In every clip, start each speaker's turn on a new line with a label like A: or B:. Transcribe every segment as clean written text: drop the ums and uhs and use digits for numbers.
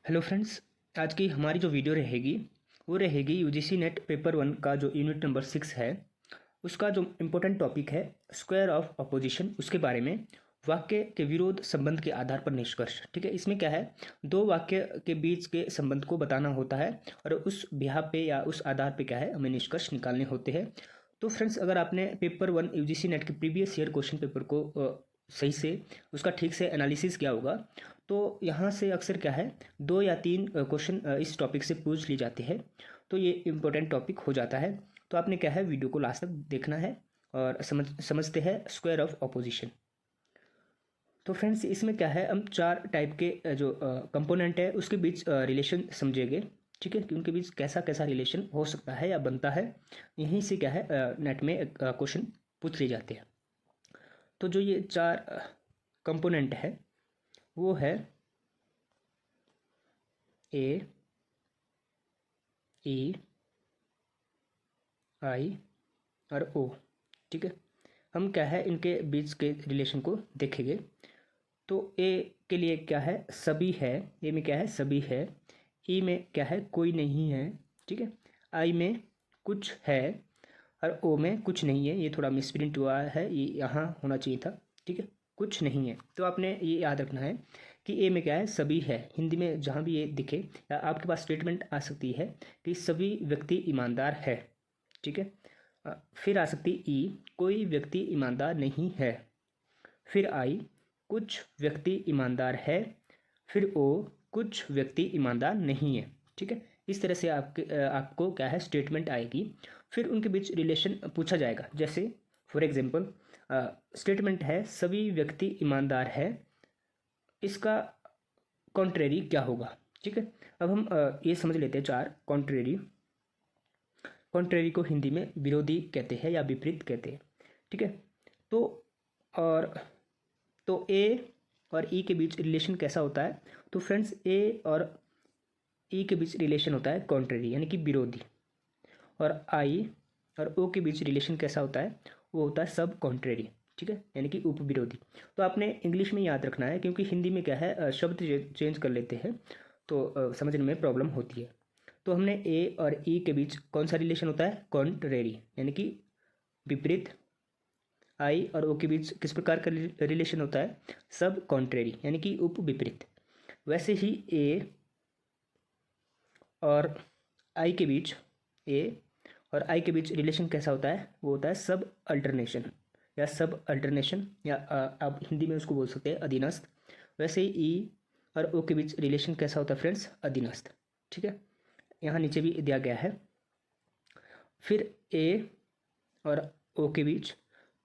A: Hello friends. आज की हमारी जो वीडियो रहेगी वो रहेगी यूजीसी नेट पेपर 1 का जो यूनिट नंबर 6 है उसका जो इम्पोर्टेंट टॉपिक है स्क्वायर ऑफ अपोजिशन, उसके बारे में। वाक्य के विरोध संबंध के आधार पर निष्कर्ष। ठीक है, इसमें क्या है, दो वाक्य के बीच के संबंध को बताना होता है और उस बिहाफ पे या उस आधार पे क्या है हमें निष्कर्ष निकालने होते हैं। तो फ्रेंड्स, अगर आपने पेपर 1 यूजीसी नेट के प्रीवियस ईयर क्वेश्चन पेपर को सही से उसका ठीक से एनालिसिस किया होगा तो यहाँ से अक्सर क्या है 2 या 3 क्वेश्चन इस टॉपिक से पूछ ली जाते हैं। तो ये इम्पोर्टेंट टॉपिक हो जाता है। तो आपने क्या है वीडियो को लास्ट तक देखना है और समझते हैं स्क्वायर ऑफ ऑपोजिशन। तो फ्रेंड्स, इसमें क्या है, हम 4 टाइप के जो कंपोनेंट है उसके बीच रिलेशन समझेंगे। ठीक है, कि उनके बीच कैसा कैसा रिलेशन हो सकता है या बनता है। यहीं से क्या है नेट में क्वेश्चन पूछ लिए जाते हैं। तो जो ये 4 कंपोनेंट है वो है ए, ई, आई और ओ। ठीक है, हम क्या है इनके बीच के रिलेशन को देखेंगे। तो ए के लिए क्या है, सभी है। ए में क्या है, सभी है। ई में क्या है, कोई नहीं है। ठीक है, आई में कुछ है और ओ में कुछ नहीं है। ये थोड़ा मिसप्रिंट हुआ है, ये यहाँ होना चाहिए था। ठीक है, कुछ नहीं है। तो आपने ये याद रखना है कि ए में क्या है, सभी है। हिंदी में जहाँ भी ये दिखे या आपके पास स्टेटमेंट आ सकती है कि सभी व्यक्ति ईमानदार है। ठीक है, फिर आ सकती ई, कोई व्यक्ति ईमानदार नहीं है। फिर आई, कुछ व्यक्ति ईमानदार है। फिर ओ, कुछ व्यक्ति ईमानदार नहीं है। ठीक है, इस तरह से आपको क्या है स्टेटमेंट आएगी। फिर उनके बीच रिलेशन पूछा जाएगा। जैसे फॉर एग्जांपल स्टेटमेंट है सभी व्यक्ति ईमानदार है, इसका कॉन्ट्रेरी क्या होगा। ठीक है, अब हम ये समझ लेते हैं 4 कॉन्ट्रेरी। कॉन्ट्रेरी को हिंदी में विरोधी कहते हैं या विपरीत कहते हैं। ठीक है, तो और तो ए और ई के बीच रिलेशन कैसा होता है। तो फ्रेंड्स, ए और ई के बीच रिलेशन होता है कॉन्ट्रेरी यानी कि विरोधी। और आई और ओ के बीच रिलेशन कैसा होता है, वो होता है सब कॉन्ट्रेरी। ठीक है, यानी कि उप विरोधी। तो आपने इंग्लिश में याद रखना है क्योंकि हिंदी में क्या है शब्द चेंज कर लेते हैं तो समझने में प्रॉब्लम होती है। तो हमने ए और ई के बीच कौन सा रिलेशन होता है, कॉन्ट्रेरी यानी कि विपरीत। आई और ओ के बीच किस प्रकार का रिलेशन होता है, सब कॉन्ट्रेरी यानी कि उप विपरीत। वैसे ही ए और आई के बीच ए और आई के बीच रिलेशन कैसा होता है, वो होता है सब अल्टरनेशन या आप हिंदी में उसको बोल सकते हैं अधीनस्थ। वैसे ही ई और ओ के बीच रिलेशन कैसा होता है फ्रेंड्स, अधीनस्थ। ठीक है, यहाँ नीचे भी दिया गया है। फिर ए और ओ के बीच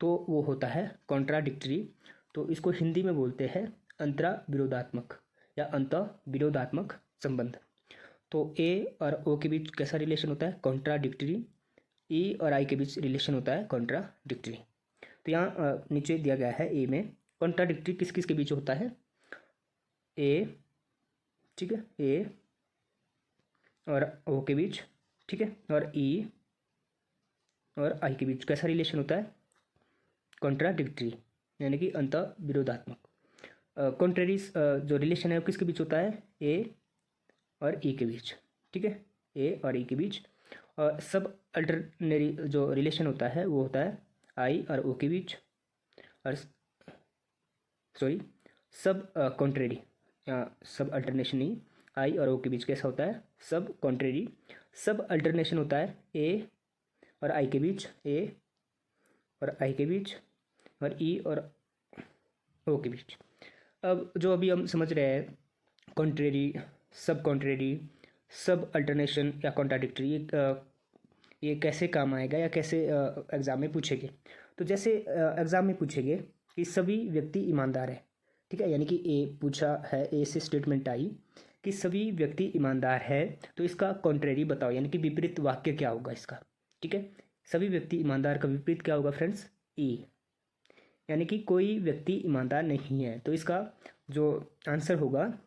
A: तो वो होता है कॉन्ट्राडिक्टरी। तो इसको हिंदी में बोलते हैं अंतरा विरोधात्मक या अंत विरोधात्मक संबंध। तो ए और ओ के बीच कैसा रिलेशन होता है, कॉन्ट्राडिक्टरी। ई और आई के बीच रिलेशन होता है कॉन्ट्राडिक्टरी। तो यहाँ नीचे दिया गया है ए में कॉन्ट्राडिक्टरी किस किस के बीच होता है, ए, ठीक है, ए और ओ के बीच। ठीक है, और ई और आई के बीच कैसा रिलेशन होता है, कॉन्ट्राडिक्टरी यानी कि अंत विरोधात्मक। कॉन्ट्रेरी जो रिलेशन है वो किसके बीच होता है, ए और ई के बीच। ठीक है, ए और ई के बीच। और सब अल्टरनेरी जो रिलेशन होता है वो होता है आई और ओ के बीच। और सॉरी, सब कॉन्ट्रेरी या सब अल्टरनेशन नहीं, आई और ओ के बीच कैसा होता है, सब कॉन्ट्रेरी। सब अल्टरनेशन होता है ए और आई के बीच, ए और आई के बीच और ई और ओ के बीच। अब जो अभी हम समझ रहे हैं कॉन्ट्रेरी, सब अल्टरनेशन या कॉन्ट्राडिक्टरी, ये कैसे काम आएगा या कैसे एग्ज़ाम में पूछेंगे। तो जैसे एग्ज़ाम में पूछेंगे कि सभी व्यक्ति ईमानदार है। ठीक है, यानी कि ए पूछा है, ए से स्टेटमेंट आई कि सभी व्यक्ति ईमानदार है, तो इसका कॉन्ट्रेरी बताओ यानी कि विपरीत वाक्य क्या होगा इसका। ठीक है, सभी व्यक्ति ईमानदार का विपरीत क्या होगा फ्रेंड्स, ई, यानी कि कोई व्यक्ति ईमानदार नहीं है। तो इसका जो आंसर होगा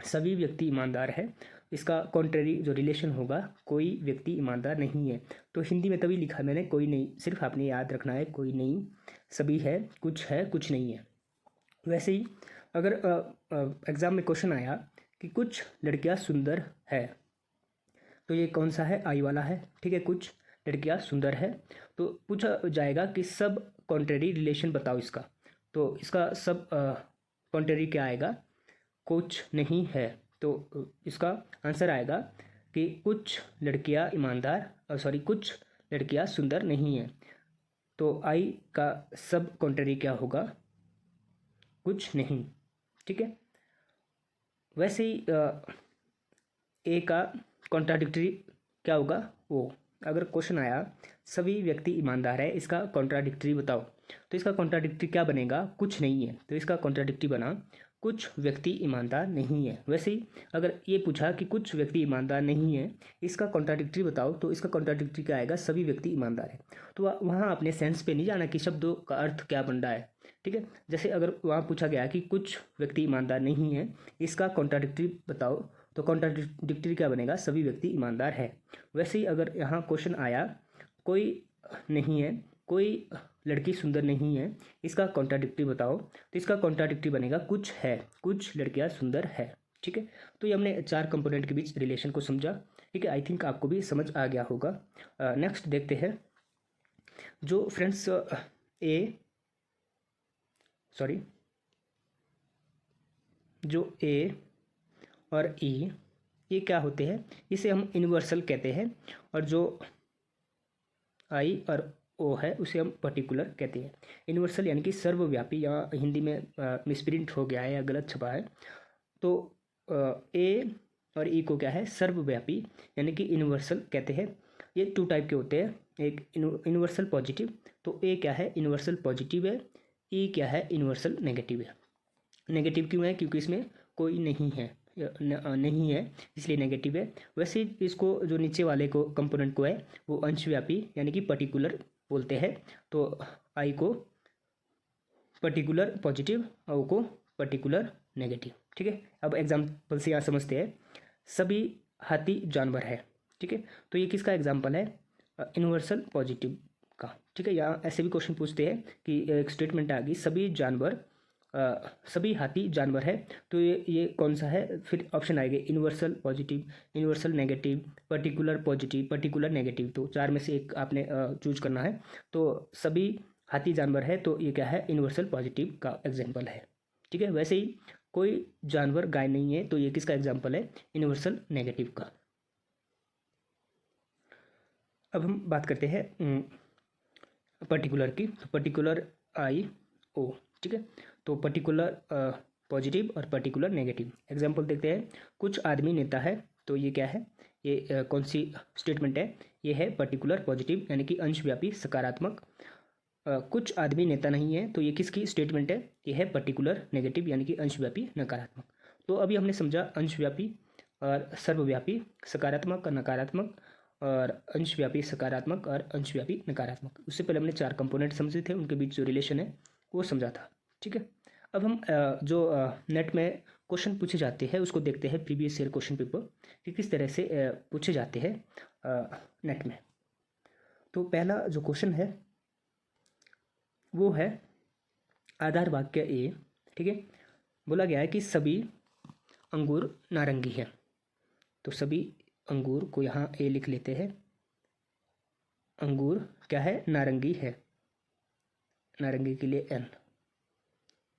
A: सभी व्यक्ति ईमानदार है, इसका कॉन्ट्रेरी जो रिलेशन होगा कोई व्यक्ति ईमानदार नहीं है। तो हिंदी में तभी लिखा मैंने कोई नहीं, सिर्फ आपने याद रखना है कोई नहीं, सभी है कुछ नहीं है। वैसे ही अगर एग्ज़ाम में क्वेश्चन आया कि कुछ लड़कियां सुंदर है, तो ये कौन सा है, आई वाला है, ठीक है। कुछ लड़कियां सुंदर है, तो पूछा जाएगा कि सब कॉन्ट्रेरी रिलेशन बताओ इसका। तो इसका सब कॉन्ट्रेरी क्या आएगा, कुछ नहीं है। तो इसका आंसर आएगा कि कुछ लड़कियां ईमानदार, सॉरी, कुछ लड़कियां सुंदर नहीं है। तो आई का सब कॉन्ट्रेरी क्या होगा, कुछ नहीं, ठीक है। वैसे ही ए का कॉन्ट्राडिक्टरी क्या होगा, ओ। अगर क्वेश्चन आया सभी व्यक्ति ईमानदार है, इसका कॉन्ट्राडिक्टरी बताओ, तो इसका कॉन्ट्राडिक्टरी क्या बनेगा, कुछ नहीं है। तो इसका कॉन्ट्राडिक्टरी बना कुछ व्यक्ति ईमानदार नहीं है। वैसे ही अगर ये पूछा कि कुछ व्यक्ति ईमानदार नहीं है, इसका कॉन्ट्राडिक्टरी बताओ, तो इसका कॉन्ट्राडिक्टरी क्या आएगा, सभी व्यक्ति ईमानदार है। तो वहाँ आपने सेंस पे नहीं जाना कि शब्दों का अर्थ क्या बन रहा है, ठीक है। जैसे अगर वहाँ पूछा गया कि कुछ व्यक्ति ईमानदार नहीं है, इसका कॉन्ट्राडिक्टरी बताओ, तो कॉन्ट्राडिक्टरी क्या बनेगा, सभी व्यक्ति ईमानदार है। वैसे ही अगर यहाँ क्वेश्चन आया कोई नहीं है, कोई लड़की सुंदर नहीं है, इसका कॉन्ट्राडिक्टरी बताओ, तो इसका कॉन्ट्राडिक्टरी बनेगा कुछ है, कुछ लड़कियां सुंदर है, ठीक है। तो ये हमने चार कंपोनेंट के बीच रिलेशन को समझा, ठीक है। आई थिंक आपको भी समझ आ गया होगा। नेक्स्ट देखते हैं, जो फ्रेंड्स जो ए और ई ये क्या होते हैं, इसे हम यूनिवर्सल कहते हैं, और जो आई और ओ है उसे हम पर्टिकुलर कहते हैं। यूनिवर्सल यानी कि सर्वव्यापी, या हिंदी में मिसप्रिंट हो गया है या गलत छपा है। तो ए और ई को क्या है, सर्वव्यापी यानी कि यूनिवर्सल कहते हैं। ये टू टाइप के होते हैं, एक यूनिवर्सल पॉजिटिव, तो ए क्या है, यूनिवर्सल पॉजिटिव है, ई क्या है, यूनिवर्सल नेगेटिव है। नेगेटिव क्यों है, क्योंकि इसमें कोई नहीं है, नहीं है इसलिए नेगेटिव है। वैसे इसको जो नीचे वाले को कंपोनेंट को है वो अंशव्यापी यानी कि पर्टिकुलर बोलते हैं। तो आई को पर्टिकुलर पॉजिटिव, ओ को पर्टिकुलर नेगेटिव, ठीक है। अब एग्जाम्पल से यहाँ समझते हैं, सभी हाथी जानवर है, ठीक है। तो ये किसका एग्जाम्पल है, यूनिवर्सल पॉजिटिव का, ठीक है। यहाँ ऐसे भी क्वेश्चन पूछते हैं कि एक स्टेटमेंट आ गई सभी जानवर, सभी हाथी जानवर है, तो ये कौन सा है, फिर ऑप्शन आएंगे universal positive, universal negative, particular positive, particular negative. तो चार में से एक आपने चूज करना है। तो सभी हाथी जानवर है, तो ये क्या है, यूनिवर्सल पॉजिटिव का एग्जाम्पल है, ठीक है। वैसे ही कोई जानवर गाय नहीं है, तो ये किसका एग्जाम्पल है, यूनिवर्सल नेगेटिव का। अब हम बात करते हैं पर्टिकुलर की। तो पर्टिकुलर आई ओ, ठीक है। तो पर्टिकुलर पॉजिटिव और पर्टिकुलर नेगेटिव। एग्जाम्पल देखते हैं, कुछ आदमी नेता है, तो ये क्या है, ये कौन सी स्टेटमेंट है, ये है पर्टिकुलर पॉजिटिव यानी कि अंशव्यापी सकारात्मक। कुछ आदमी नेता नहीं है, तो ये किसकी स्टेटमेंट है, ये है पर्टिकुलर नेगेटिव यानी कि अंशव्यापी नकारात्मक। तो अभी हमने समझा अंशव्यापी और सर्वव्यापी, सकारात्मक और नकारात्मक, और अंशव्यापी सकारात्मक और अंशव्यापी नकारात्मक। उससे पहले हमने चार कंपोनेंट समझे थे, उनके बीच जो रिलेशन है वो समझा था, ठीक है। अब हम जो नेट में क्वेश्चन पूछे जाते हैं उसको देखते हैं, प्रीवियस ईयर क्वेश्चन पेपर कि किस तरह से पूछे जाते हैं नेट में। तो पहला जो क्वेश्चन है वो है आधार वाक्य ए, ठीक है। बोला गया है कि सभी अंगूर नारंगी है, तो सभी अंगूर को यहाँ ए लिख लेते हैं, अंगूर क्या है, नारंगी है, नारंगी के लिए एन।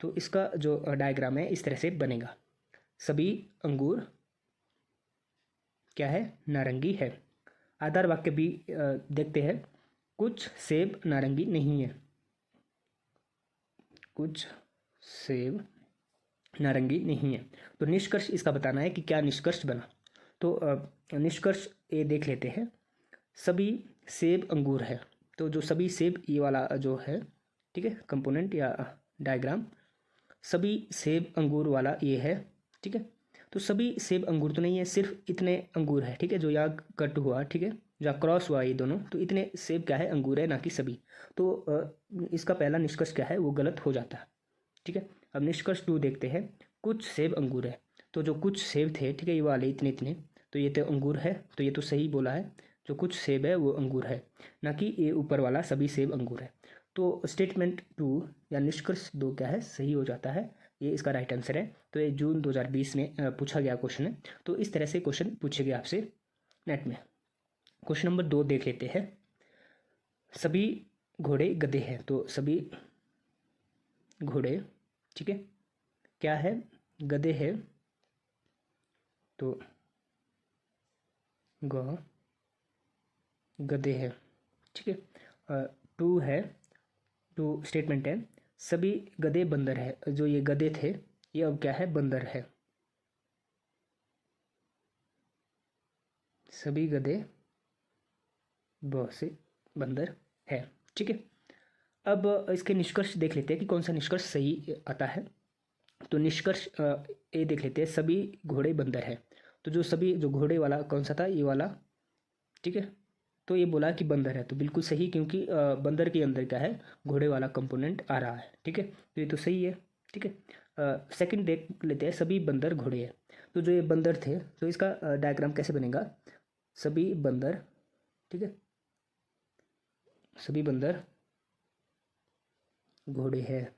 A: तो इसका जो डायग्राम है इस तरह से बनेगा, सभी अंगूर क्या है, नारंगी है। आधार वाक्य भी देखते हैं, कुछ सेब नारंगी नहीं है, कुछ सेब नारंगी नहीं है। तो निष्कर्ष इसका बताना है कि क्या निष्कर्ष बना। तो निष्कर्ष ये देख लेते हैं, सभी सेब अंगूर है, तो जो सभी सेब ये वाला जो है, ठीक है, कंपोनेंट या डायग्राम, सभी सेब अंगूर वाला ये है, ठीक है। तो सभी सेब अंगूर तो नहीं है, सिर्फ इतने अंगूर है, ठीक है, जो यहाँ कट हुआ, ठीक है, जहाँ क्रॉस हुआ ये दोनों, तो इतने सेब क्या है, अंगूर है, ना कि सभी। तो इसका पहला निष्कर्ष क्या है, वो गलत हो जाता है, ठीक है। अब निष्कर्ष 2 देखते हैं, कुछ सेब अंगूर है, तो जो कुछ सेब थे, ठीक है, ये वाले इतने इतने, तो ये तो अंगूर है, तो ये तो सही बोला है, जो कुछ सेब है वो अंगूर है, ना कि ये ऊपर वाला सभी सेब अंगूर है। तो स्टेटमेंट 2 या निष्कर्ष 2 क्या है, सही हो जाता है, ये इसका राइट आंसर है। तो ये जून 2020 में पूछा गया क्वेश्चन है। तो इस तरह से क्वेश्चन पूछेंगे आपसे नेट में। क्वेश्चन नंबर 2 देख लेते हैं। सभी घोड़े गधे हैं। तो सभी घोड़े, ठीक है, क्या है, गधे है। तो गधे है, ठीक है। टू है, टू स्टेटमेंट है, सभी गधे बंदर है। जो ये गधे थे ये अब क्या है, बंदर है। सभी गधे बहुत से बंदर है, ठीक है। अब इसके निष्कर्ष देख लेते हैं कि कौन सा निष्कर्ष सही आता है। तो निष्कर्ष ए देख लेते हैं, सभी घोड़े बंदर है। तो जो सभी, जो घोड़े वाला कौन सा था, ये वाला, ठीक है। तो ये बोला कि बंदर है, तो बिल्कुल सही, क्योंकि बंदर के अंदर क्या है, घोड़े वाला कंपोनेंट आ रहा है, ठीक है। तो ये तो सही है, ठीक है। सेकंड देख लेते हैं, सभी बंदर घोड़े हैं। तो जो ये बंदर थे, तो इसका डायग्राम कैसे बनेगा, सभी बंदर, ठीक है, सभी बंदर घोड़े है।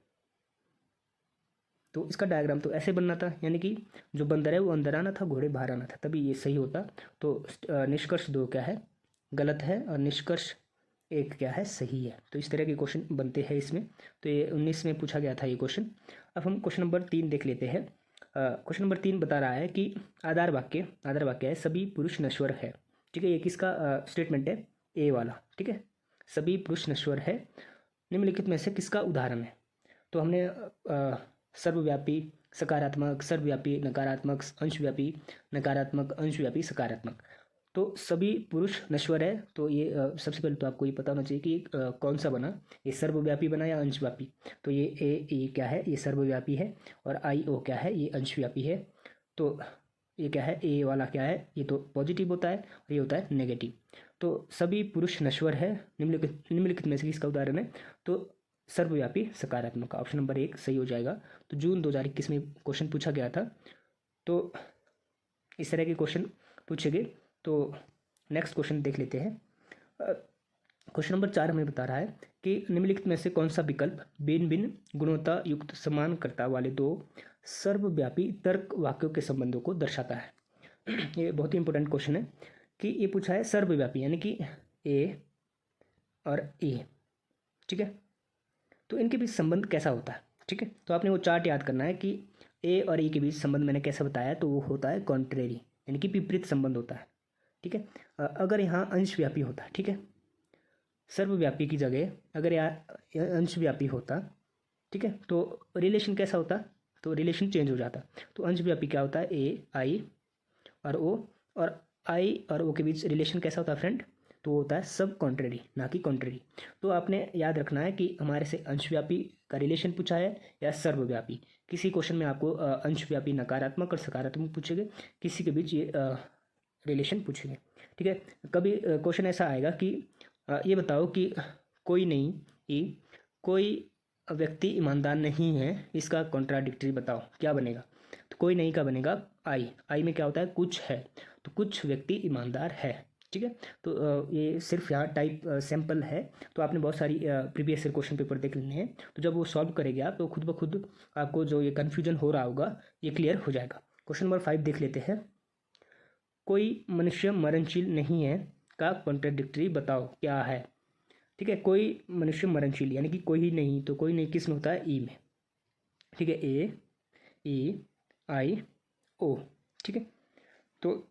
A: तो इसका डायग्राम तो ऐसे बनना था, यानी कि जो बंदर है वो अंदर आना था, घोड़े बाहर आना था, तभी ये सही होता। तो निष्कर्ष 2 क्या है, गलत है, और निष्कर्ष 1 क्या है, सही है। तो इस तरह के क्वेश्चन बनते हैं इसमें। तो ये 19 में पूछा गया था ये क्वेश्चन। अब हम क्वेश्चन नंबर 3 देख लेते हैं। क्वेश्चन नंबर 3 बता रहा है कि आधार वाक्य है, सभी पुरुष नश्वर है, ठीक है। ये किसका स्टेटमेंट है, ए वाला, ठीक है। सभी पुरुष नश्वर है, निम्नलिखित में से किसका उदाहरण है। तो हमने सर्वव्यापी सकारात्मक, सर्वव्यापी नकारात्मक, अंशव्यापी नकारात्मक, अंशव्यापी सकारात्मक। तो सभी पुरुष नश्वर है। तो ये सबसे पहले तो आपको ये पता होना चाहिए कि कौन सा बना, ये सर्वव्यापी बना या अंशव्यापी। तो ये क्या है, ये सर्वव्यापी है, और आई ओ क्या है, ये अंशव्यापी है। तो ये क्या है, ए वाला क्या है, ये तो पॉजिटिव होता है, और ये होता है नेगेटिव। तो सभी पुरुष नश्वर है, निम्नलिखित में से किसका उदाहरण है, तो सर्वव्यापी सकारात्मक का ऑप्शन नंबर 1 सही हो जाएगा। तो जून 2021 में क्वेश्चन पूछा गया था। तो इस तरह के क्वेश्चन पूछे गए। तो नेक्स्ट क्वेश्चन देख लेते हैं। क्वेश्चन नंबर 4 हमें बता रहा है कि निम्नलिखित में से कौन सा विकल्प भिन्न भिन्न गुणवत्ता युक्त समानकर्ता वाले 2 सर्वव्यापी तर्क वाक्यों के संबंधों को दर्शाता है। ये बहुत ही इंपॉर्टेंट क्वेश्चन है कि ये पूछा है सर्वव्यापी, यानी कि ए और ए, ठीक है। तो इनके बीच संबंध कैसा होता है, ठीक है। तो आपने वो चार्ट याद करना है कि ए और ई के बीच संबंध मैंने कैसे बताया, तो वो होता है कॉन्ट्रेरी, यानी कि विपरीत संबंध होता है, ठीक है। अगर यहाँ अंशव्यापी होता, ठीक है, सर्वव्यापी की जगह अगर यहाँ अंशव्यापी होता, ठीक है, तो रिलेशन कैसा होता, तो रिलेशन चेंज हो जाता। तो अंशव्यापी क्या होता है, ए आई और ओ, और आई और ओ के बीच रिलेशन कैसा होता है फ्रेंड, तो वो होता है सब कॉन्ट्रेरी, ना कि कॉन्ट्रेरी। तो आपने याद रखना है कि हमारे से अंशव्यापी का रिलेशन पूछा है या सर्वव्यापी। किसी क्वेश्चन में आपको अंशव्यापी नकारात्मक और सकारात्मक पूछेंगे, किसी के बीच ये रिलेशन पूछेंगे, ठीक है। कभी क्वेश्चन ऐसा आएगा कि ये बताओ कि कोई व्यक्ति ईमानदार नहीं है, इसका कॉन्ट्राडिक्टरी बताओ, क्या बनेगा। तो कोई नहीं का बनेगा आई में क्या होता है, कुछ है, तो कुछ व्यक्ति ईमानदार है, ठीक है। तो ये सिर्फ यहाँ टाइप सैंपल है। तो आपने बहुत सारी प्रीवियस ईयर क्वेश्चन पेपर देख लेने हैं। तो जब वो सॉल्व करेंगे आप, तो खुद ब खुद आपको जो ये कन्फ्यूजन हो रहा होगा ये क्लियर हो जाएगा। क्वेश्चन नंबर 5 देख लेते हैं। कोई मनुष्य मरणशील नहीं है का कॉन्ट्राडिक्टरी बताओ, क्या है, ठीक है। कोई मनुष्य मरणशील, यानी कि कोई ही नहीं, तो कोई नहीं किस में होता है, ई में, ठीक है, ए ई आई ओ, ठीक है। तो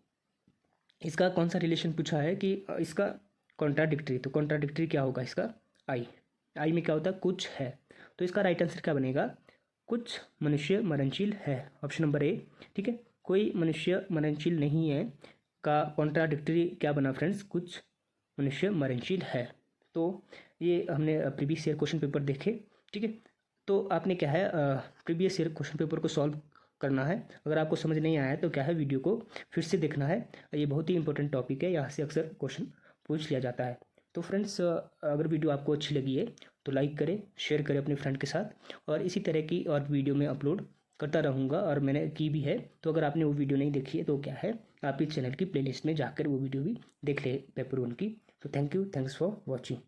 A: इसका कौन सा रिलेशन पूछा है कि इसका कॉन्ट्राडिक्टरी, तो कॉन्ट्राडिक्टरी क्या होगा इसका, आई में क्या होता है, कुछ है। तो इसका राइट आंसर क्या बनेगा, कुछ मनुष्य मरणशील है, ऑप्शन नंबर ए, ठीक है। कोई मनुष्य मरणशील नहीं है का कॉन्ट्राडिक्टरी क्या बना फ्रेंड्स, कुछ मनुष्य मरणशील है। तो ये हमने प्रीवियस ईयर क्वेश्चन पेपर देखे, ठीक है। तो आपने क्या है प्रीवियस ईयर क्वेश्चन पेपर को सॉल्व करना है। अगर आपको समझ नहीं आया तो क्या है, वीडियो को फिर से देखना है। ये बहुत ही इंपॉर्टेंट टॉपिक है, यहाँ से अक्सर क्वेश्चन पूछ लिया जाता है। तो फ्रेंड्स, अगर वीडियो आपको अच्छी लगी है तो लाइक करें, शेयर करें अपने फ्रेंड के साथ, और इसी तरह की और वीडियो में अपलोड करता रहूँगा, और मैंने की भी है। तो अगर आपने वो वीडियो नहीं देखी है तो क्या है, आप इस चैनल की प्लेलिस्ट में जाकर वो वीडियो भी देख ले पेपर 1 की। तो thank you, thanks for watching.